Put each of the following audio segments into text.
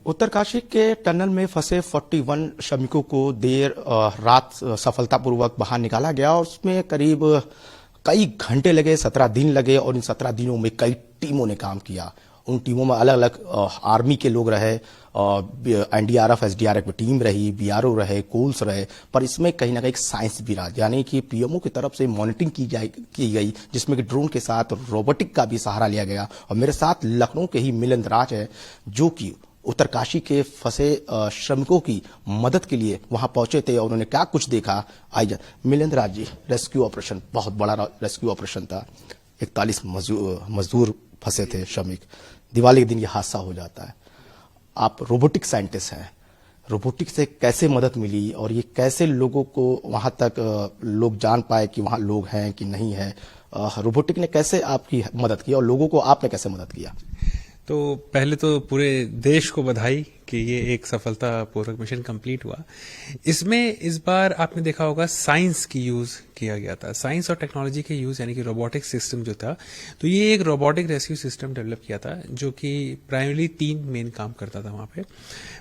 उत्तरकाशी के टनल में फंसे 41 श्रमिकों को देर रात सफलतापूर्वक बाहर निकाला गया और उसमें करीब कई घंटे लगे, 17 दिन लगे और इन 17 दिनों में कई टीमों ने काम किया। उन टीमों में अलग अलग आर्मी के लोग रहे, एनडीआरएफ एसडीआरएफ की टीम रही, बीआरओ रहे, कोल्स रहे, पर इसमें कहीं ना कहीं साइंस भी रहा, यानी कि पीएमओ की तरफ से मॉनिटरिंग की गई, जिसमें कि ड्रोन के साथ रोबोटिक का भी सहारा लिया गया। और मेरे साथ लखनऊ के ही मिलिंद राज है, जो कि उत्तरकाशी के फंसे श्रमिकों की मदद के लिए वहां पहुंचे थे और उन्होंने क्या कुछ देखा। आइए मिलिंद राज जी, रेस्क्यू ऑपरेशन, बहुत बड़ा रेस्क्यू ऑपरेशन था। 41 मजदूर फंसे थे श्रमिक। दिवाली के दिन ये हादसा हो जाता है। आप रोबोटिक साइंटिस्ट हैं, रोबोटिक से कैसे मदद मिली और ये कैसे लोगों को वहां तक लोग जान पाए कि वहां लोग हैं कि नहीं है? रोबोटिक ने कैसे आपकी मदद की और लोगों को आपने कैसे मदद किया? तो पहले तो पूरे देश को बधाई कि ये एक सफलतापूर्वक मिशन कंप्लीट हुआ। इसमें इस बार आपने देखा होगा साइंस की यूज किया गया था, साइंस और टेक्नोलॉजी के यूज, यानी कि रोबोटिक सिस्टम जो था। तो ये एक रोबोटिक रेस्क्यू सिस्टम डेवलप किया था जो कि प्राइमरी 3 मेन काम करता था वहां पे।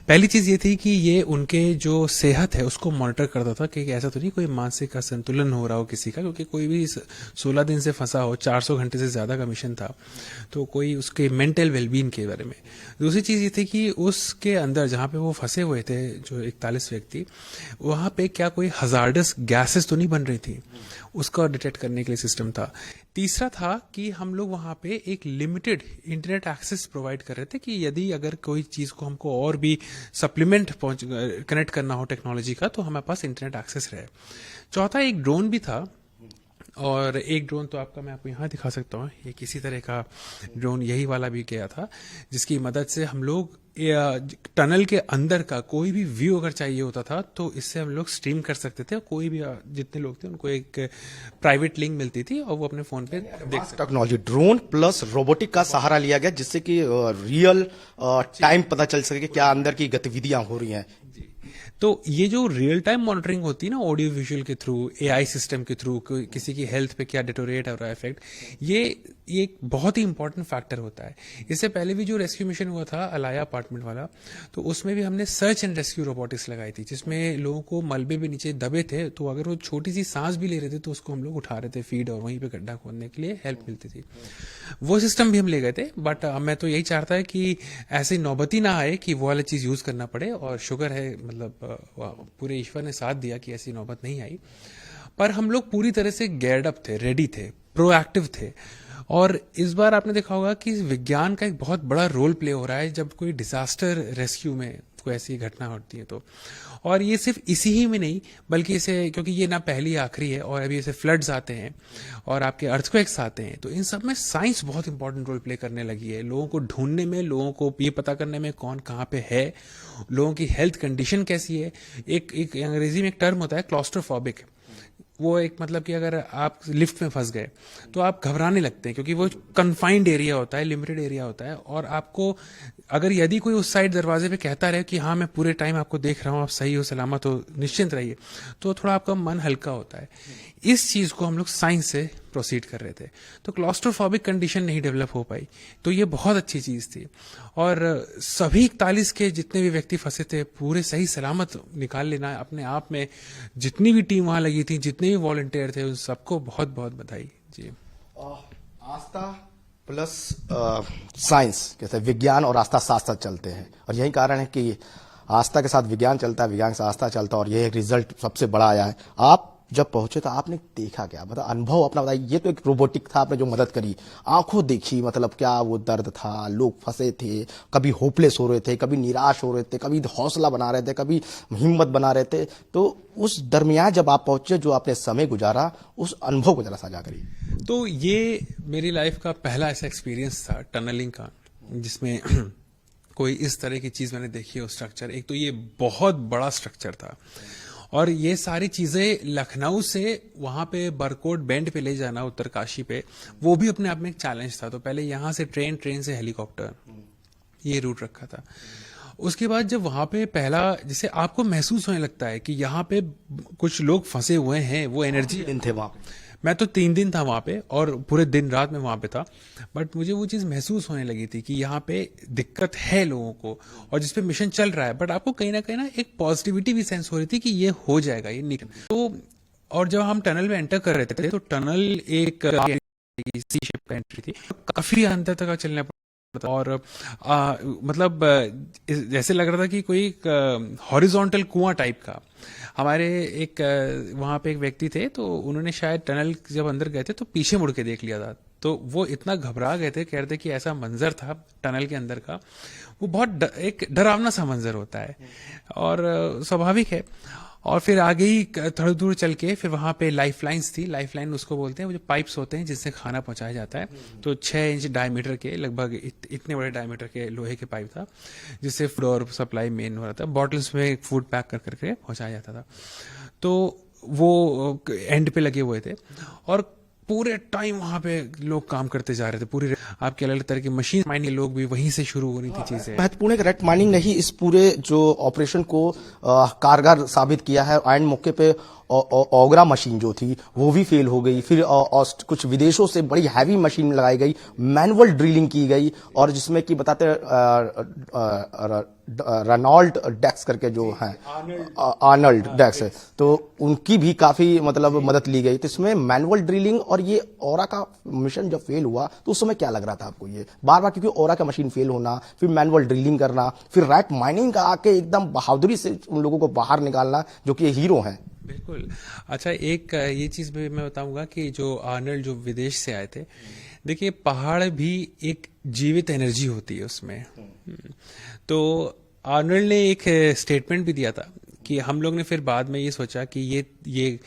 पहली चीज ये थी कि ये उनके जो सेहत है उसको मॉनिटर करता था कि ऐसा तो नहीं कोई मानसिक असंतुलन हो रहा हो किसी का, क्योंकि कोई भी 16 दिन से फंसा हो, 400 घंटे से ज्यादा का मिशन था, तो कोई उसके मेंटल वेलबींग के बारे में। दूसरी चीज ये थी कि उसके अंदर जहां पे वो फंसे हुए थे जो 41 व्यक्ति, वहां पे क्या कोई हजार्डस गैसेस तो नहीं बन रही थी, उसका डिटेक्ट करने के लिए सिस्टम था। तीसरा था कि हम लोग वहां पे एक लिमिटेड इंटरनेट एक्सेस प्रोवाइड कर रहे थे कि यदि अगर कोई चीज को हमको और भी सप्लीमेंट कनेक्ट करना हो टेक्नोलॉजी का, तो हमारे पास इंटरनेट एक्सेस रहे। चौथा एक ड्रोन भी था, और एक ड्रोन तो आपका मैं आपको यहाँ दिखा सकता हूँ। ये किसी तरह का ड्रोन यही वाला भी गया था, जिसकी मदद से हम लोग टनल के अंदर का कोई भी व्यू अगर चाहिए होता था तो इससे हम लोग स्ट्रीम कर सकते थे। कोई भी जितने लोग थे उनको एक प्राइवेट लिंक मिलती थी और वो अपने फोन पे देख सकते। टेक्नोलॉजी, ड्रोन प्लस रोबोटिक का सहारा लिया गया, जिससे कि रियल टाइम पता चल सके कि क्या अंदर की गतिविधियां हो रही हैं। तो ये जो रियल टाइम मॉनिटरिंग होती है ना, ऑडियो विजुअल के थ्रू, एआई सिस्टम के थ्रू, किसी की हेल्थ पे क्या डिटोरेट हो रहा है इफेक्ट, ये एक बहुत ही इंपॉर्टेंट फैक्टर होता है। इससे पहले भी जो रेस्क्यू मिशन हुआ था अलाया अपार्टमेंट वाला, तो उसमें भी हमने सर्च एंड रेस्क्यू रोबोटिक्स लगाई थी, जिसमें लोगों को मलबे में नीचे दबे थे, तो अगर वो छोटी सी सांस भी ले रहे थे तो उसको हम लोग उठा रहे थे फीड, और वहीं पे गड्ढा खोदने के लिए हेल्प मिलती थी। वो सिस्टम भी हम ले गए थे, बट मैं तो यही चाहता है कि ऐसी नौबती ना आए कि वो वाली चीज यूज करना पड़े, और शुगर है मतलब पूरे ईश्वर ने साथ दिया कि ऐसी नौबत नहीं आई। पर हम लोग पूरी तरह से गेयर्ड अप थे, रेडी थे, प्रोएक्टिव थे। और इस बार आपने देखा होगा कि विज्ञान का एक बहुत बड़ा रोल प्ले हो रहा है जब कोई डिजास्टर रेस्क्यू में कोई ऐसी घटना होती है तो। और ये सिर्फ इसी ही में नहीं, बल्कि इसे, क्योंकि ये ना पहली आखिरी है, और अभी ऐसे फ्लड्स आते हैं और आपके अर्थक्वेक्स आते हैं, तो इन सब में साइंस बहुत इंपॉर्टेंट रोल प्ले करने लगी है। लोगों को ढूंढने में, लोगों को ये पता करने में कौन कहाँ पे है, लोगों की हेल्थ कंडीशन कैसी है। एक अंग्रेजी में एक टर्म होता है क्लॉस्ट्रोफोबिक। वो एक मतलब कि अगर आप लिफ्ट में फंस गए तो आप घबराने लगते हैं, क्योंकि वो कन्फाइंड एरिया होता है, लिमिटेड एरिया होता है, और आपको अगर यदि कोई उस साइड दरवाजे पे कहता रहे कि हाँ मैं पूरे टाइम आपको देख रहा हूँ, आप सही हो, सलामत हो, निश्चिंत रहिए, तो थोड़ा आपका मन हल्का होता है। इस चीज को हम लोग साइंस से प्रोसीड कर रहे थे, तो क्लॉस्ट्रोफोबिक कंडीशन नहीं डेवलप हो पाई, तो ये बहुत अच्छी चीज थी। और सभी 41 के जितने भी व्यक्ति फंसे थे पूरे सही सलामत निकाल लेना अपने आप में, जितनी भी टीम वहां लगी थी, जितने भी वॉलंटियर थे, उन सबको बहुत बहुत बधाई जी। आस्था प्लस साइंस, कैसे विज्ञान और आस्था साथ साथ चलते हैं, और यही कारण है कि आस्था के साथ विज्ञान चलता है, विज्ञान से आस्था चलता है, और यह रिजल्ट सबसे बड़ा आया है। आप जब पहुंचे तो आपने देखा क्या, मतलब अनुभव अपना बताइए। ये तो एक रोबोटिक था, आपने जो मदद करी, आंखों देखी, मतलब क्या वो दर्द था, लोग फंसे थे, कभी होपलेस हो रहे थे, कभी निराश हो रहे थे, कभी हौसला बना रहे थे, कभी हिम्मत बना रहे थे। तो उस दरमियान जब आप पहुंचे, जो आपने समय गुजारा, उस अनुभव को जरा साझा करिए। तो ये मेरी लाइफ का पहला ऐसा एक्सपीरियंस था टनलिंग का, जिसमें कोई इस तरह की चीज मैंने देखी है। स्ट्रक्चर, एक तो ये बहुत बड़ा स्ट्रक्चर था, और ये सारी चीजें लखनऊ से वहां पे बरकोट बेंड पे ले जाना, उत्तरकाशी पे, वो भी अपने आप में एक चैलेंज था। तो पहले यहां से ट्रेन से हेलीकॉप्टर, ये रूट रखा था। उसके बाद जब वहां पे पहला, जैसे आपको महसूस होने लगता है कि यहाँ पे कुछ लोग फंसे हुए हैं, वो एनर्जी दिन थे वहां। मैं तो 3 दिन था वहां पे और पूरे दिन रात में वहां पे था, बट मुझे वो चीज महसूस होने लगी थी कि यहाँ पे दिक्कत है लोगों को, और जिसपे मिशन चल रहा है, बट आपको कहीं ना एक पॉजिटिविटी भी सेंस हो रही थी कि ये हो जाएगा, ये निकल तो। और जब हम टनल में एंटर कर रहे थे तो टनल एक सी शेप का एंट्री थी, काफी अंदर तक चलना पड़ा और मतलब जैसे लग रहा था कि कोई हॉरिजॉन्टल कुआं टाइप का। हमारे एक वहां पे एक व्यक्ति थे, तो उन्होंने शायद टनल जब अंदर गए थे तो पीछे मुड़ के देख लिया था, तो वो इतना घबरा गए थे, कह रहे थे कि ऐसा मंजर था टनल के अंदर का, वो बहुत एक डरावना सा मंजर होता है, और स्वाभाविक है। और फिर आगे ही थोड़ी दूर चल के फिर वहां पे लाइफ लाइन्स थी, लाइफ लाइन उसको बोलते हैं, वो जो पाइप्स होते हैं जिससे खाना पहुंचाया जाता है। तो 6 इंच डायमीटर के, लगभग इतने बड़े डायमीटर के लोहे के पाइप था, जिससे फूड और सप्लाई मेन हो रहा था, बॉटल्स में फूड पैक कर करके पहुंचाया जाता था। तो वो एंड पे लगे हुए थे और पूरे टाइम वहां पे लोग काम करते जा रहे थे, पूरी आपके अलग अलग तरह की मशीन माइनिंग, लोग भी वहीं से शुरू हो रही थी चीजें। महत्वपूर्ण है कि रेट माइनिंग ने ही इस पूरे जो ऑपरेशन को कारगर साबित किया है। एंड मौके पे ओगरा मशीन जो थी वो भी फेल हो गई, फिर कुछ विदेशों से बड़ी हैवी मशीन लगाई गई, मैनुअल ड्रिलिंग की गई, और जिसमें कि बताते रेनॉल्ड डेक्स करके जो हैं, आर्नल्ड डेक्स है, तो उनकी भी काफी मतलब मदद ली गई। तो इसमें मैनुअल ड्रिलिंग और ये ओरा का मिशन जब फेल हुआ तो उस समय क्या लग रहा था आपको? ये बार बार, क्योंकि ओरा का मशीन फेल होना, फिर मैनुअल ड्रिलिंग करना, फिर रैट माइनिंग का आके एकदम बहादुरी से उन लोगों को बाहर निकालना जो कि हीरो हैं। बिल्कुल। अच्छा, एक ये चीज भी मैं बताऊंगा कि जो आर्नल्ड जो विदेश से आए थे, देखिए पहाड़ भी एक जीवित एनर्जी होती है उसमें। तो आर्नल्ड ने एक स्टेटमेंट भी दिया था कि हम लोग ने फिर बाद में ये सोचा कि ये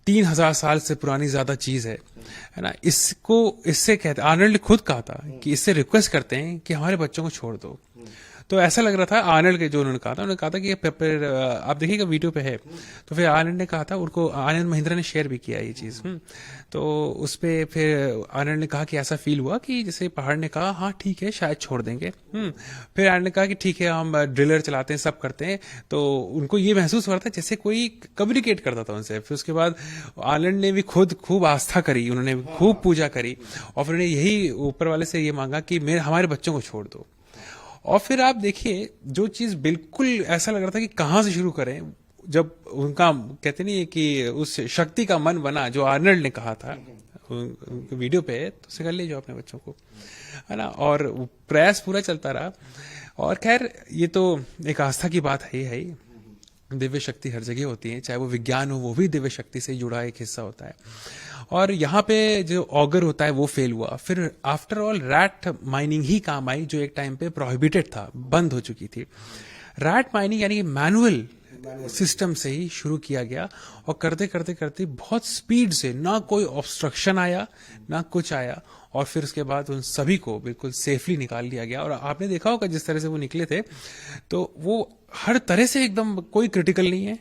3000 साल से पुरानी ज्यादा चीज है ना, इससे कहते, आर्नल्ड ने खुद कहा था कि इससे रिक्वेस्ट करते हैं कि हमारे बच्चों को छोड़ दो। तो ऐसा लग रहा था आर्नल्ड के, जो उन्होंने कहा था कि फिर आप देखिएगा वीडियो पे है, तो फिर आर्नल्ड ने कहा था, उनको आनंद महिंद्रा ने शेयर भी किया ये चीज। तो उस पे फिर आर्नल्ड ने कहा कि ऐसा फील हुआ कि जैसे पहाड़ ने कहा हाँ ठीक है शायद छोड़ देंगे। फिर आर्नल्ड ने कहा कि ठीक है हम ड्रिलर चलाते हैं, सब करते हैं। तो उनको ये महसूस हो रहा था जैसे कोई कम्युनिकेट करता था उनसे। फिर उसके बाद आर्नल्ड ने भी खुद खूब आस्था करी, उन्होंने खूब पूजा करी, और फिर उन्होंने यही ऊपर वाले से ये मांगा कि हमारे बच्चों को छोड़ दो। और फिर आप देखिए जो चीज बिल्कुल ऐसा लग रहा था कि कहां से शुरू करें, जब उनका कहते नहीं है कि उस शक्ति का मन बना जो आर्नल्ड ने कहा था वीडियो पे, तो उसे कर लीजिए अपने बच्चों को, है ना। और प्रयास पूरा चलता रहा। और खैर ये तो एक आस्था की बात है ही। दिव्य शक्ति हर जगह होती है, चाहे वो विज्ञान हो, वो भी दिव्य शक्ति से जुड़ा एक हिस्सा होता है। और यहाँ पे जो ऑगर होता है वो फेल हुआ। फिर आफ्टर ऑल रैट माइनिंग ही काम आई, जो एक टाइम पे प्रोहिबिटेड था, बंद हो चुकी थी। रैट माइनिंग यानी कि मैनुअल सिस्टम से ही शुरू किया गया, और करते करते करते बहुत स्पीड से, ना कोई ऑब्स्ट्रक्शन आया ना कुछ आया, और फिर उसके बाद उन सभी को बिल्कुल सेफली निकाल लिया गया। और आपने देखा होगा जिस तरह से वो निकले थे, तो वो हर तरह से एकदम कोई क्रिटिकल नहीं है,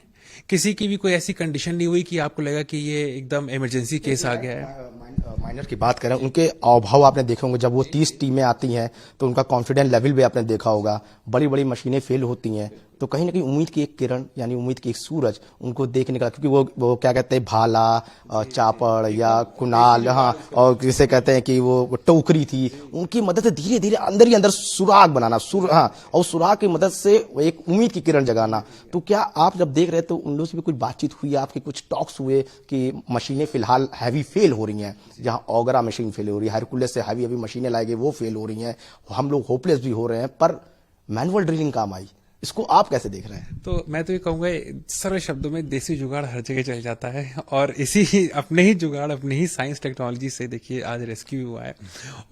किसी की भी कोई ऐसी कंडीशन नहीं हुई कि आपको लगा कि ये एकदम इमरजेंसी केस आ गया है। माइनर की बात करें, उनके अभाव आपने देखे होंगे, जब वो 30 टीमें आती हैं तो उनका कॉन्फिडेंस लेवल भी आपने देखा होगा। बड़ी बड़ी मशीनें फेल होती हैं तो कहीं ना कहीं उम्मीद की एक किरण, यानी उम्मीद की एक सूरज उनको देखने का, क्योंकि वो क्या कहते हैं, भाला, चापड़ या कुनाल, हाँ, और जिसे कहते हैं कि वो टोकरी थी, उनकी मदद से धीरे धीरे अंदर ही अंदर सुराग बनाना, हाँ, और सुराग की मदद से एक उम्मीद की किरण जगाना। तो क्या आप जब देख रहे तो उन लोगों से भी कुछ बातचीत हुई, आपके कुछ टॉक्स हुए कि मशीनें फिलहाल हैवी फेल हो रही हैं, जहां ओगरा मशीन फेल हो रही है, हरकुलस से हैवी मशीनें लाई गई वो फेल हो रही हैं, हम लोग होपलेस भी हो रहे हैं, पर मैनुअल ड्रिलिंग काम आई, इसको आप कैसे देख रहे हैं? तो मैं तो ये कहूंगा सरल शब्दों में, देसी जुगाड़ हर जगह चल जाता है, और इसी अपने ही जुगाड़, अपने ही साइंस टेक्नोलॉजी से देखिए आज रेस्क्यू हुआ है।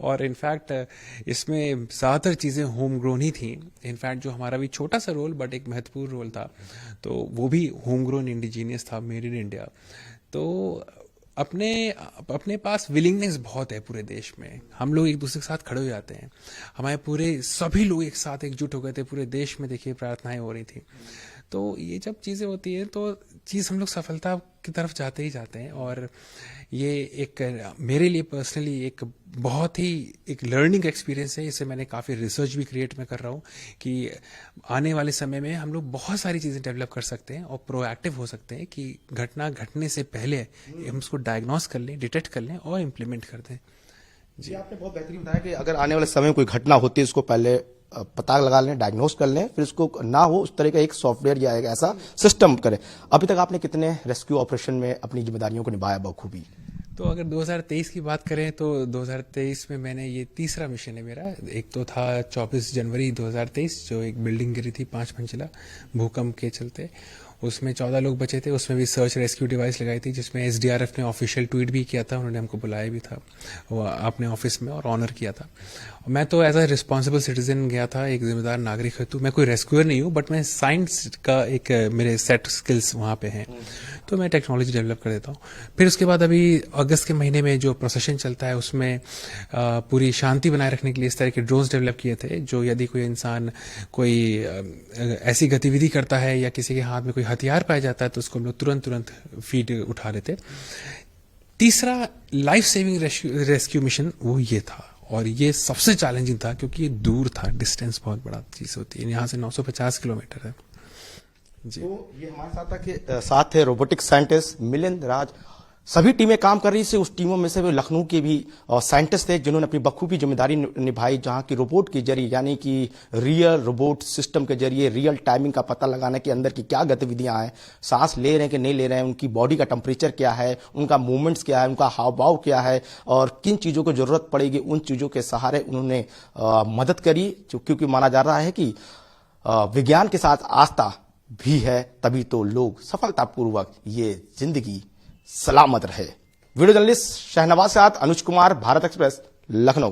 और इनफैक्ट इसमें ज्यादातर चीजें होम ग्रोन ही थी। इनफैक्ट जो हमारा भी छोटा सा रोल बट एक महत्वपूर्ण रोल था, तो वो भी होम ग्रोन इंडिजीनियस था, मेड इन इंडिया। तो अपने पास विलिंगनेस बहुत है पूरे देश में, हम लोग एक दूसरे के साथ खड़े हो जाते हैं, हमारे पूरे सभी लोग एक साथ एकजुट हो गए थे, पूरे देश में देखिए प्रार्थनाएं हो रही थी। तो ये जब चीज़ें होती हैं तो चीज़ हम लोग सफलता की तरफ जाते ही जाते हैं। और ये एक मेरे लिए पर्सनली एक बहुत ही एक लर्निंग एक्सपीरियंस है। इसे मैंने काफ़ी रिसर्च भी क्रिएट में कर रहा हूँ कि आने वाले समय में हम लोग बहुत सारी चीज़ें डेवलप कर सकते हैं और प्रोएक्टिव हो सकते हैं कि घटना घटने से पहले हम उसको डायग्नोस कर लें, डिटेक्ट कर लें और इम्प्लीमेंट कर दें। जी, आपने बहुत बेहतरीन बताया कि अगर आने वाले समय में कोई घटना होती है उसको पहले पता लगा लें, डायग्नोस कर लें, फिर उसको ना हो उस तरह का एक सॉफ्टवेयर या एक ऐसा सिस्टम करें। अभी तक आपने कितने रेस्क्यू ऑपरेशन में अपनी जिम्मेदारियों को निभाया बखूबी? तो अगर 2023 की बात करें तो 2023 में मैंने ये तीसरा मिशन है मेरा। एक तो था 24 जनवरी 2023 जो एक बिल्डिंग गिरी थी 5 मंजिला भूकंप के चलते, उसमें 14 लोग बचे थे। उसमें भी सर्च रेस्क्यू डिवाइस लगाई थी जिसमें एसडीआरएफ ने ऑफिशियल ट्वीट भी किया था, उन्होंने हमको बुलाया भी था वो अपने ऑफिस में और ऑनर किया था। मैं तो एज अ रिस्पॉन्सिबल सिटीजन गया था, एक जिम्मेदार नागरिक है। तो मैं कोई रेस्क्यूअर नहीं हूँ बट मैं साइंस का एक मेरे सेट स्किल्स वहाँ पे हैं, तो मैं टेक्नोलॉजी डेवलप कर देता हूँ। फिर उसके बाद अभी अगस्त के महीने में जो प्रोसेशन चलता है उसमें पूरी शांति बनाए रखने के लिए इस तरह के ड्रोन्स डेवलप किए थे जो यदि कोई इंसान कोई ऐसी गतिविधि करता है या किसी के हाथ में कोई हथियार पाया जाता है तो उसको हम लोग तुरंत फीड उठा लेते। तीसरा लाइफ सेविंग रेस्क्यू मिशन वो ये था और ये सबसे चैलेंजिंग था क्योंकि ये दूर था, डिस्टेंस बहुत बड़ा चीज होती है, यहाँ से 950 किलोमीटर है। जी। तो ये हमारे साथ के साथ है रोबोटिक साइंटिस्ट मिलिंद राज। सभी टीमें काम कर रही थी, उस टीमों में से भी लखनऊ के भी साइंटिस्ट थे जिन्होंने अपनी बखूबी जिम्मेदारी निभाई, जहां की रोबोट के जरिए यानी कि रियल रोबोट सिस्टम के जरिए रियल टाइमिंग का पता लगाने के अंदर की क्या गतिविधियां हैं, सांस ले रहे हैं कि नहीं ले रहे हैं, उनकी बॉडी का टेम्परेचर क्या है, उनका मूवमेंट्स क्या है, उनका हाव भाव क्या है और किन चीजों को जरूरत पड़ेगी, उन चीजों के सहारे उन्होंने मदद करी। क्योंकि माना जा रहा है कि विज्ञान के साथ आस्था भी है, तभी तो लोग सफलतापूर्वक ये जिंदगी सलामत रहे। वीडियो जर्नलिस्ट शहनवाज के साथ अनुज कुमार, भारत एक्सप्रेस, लखनऊ।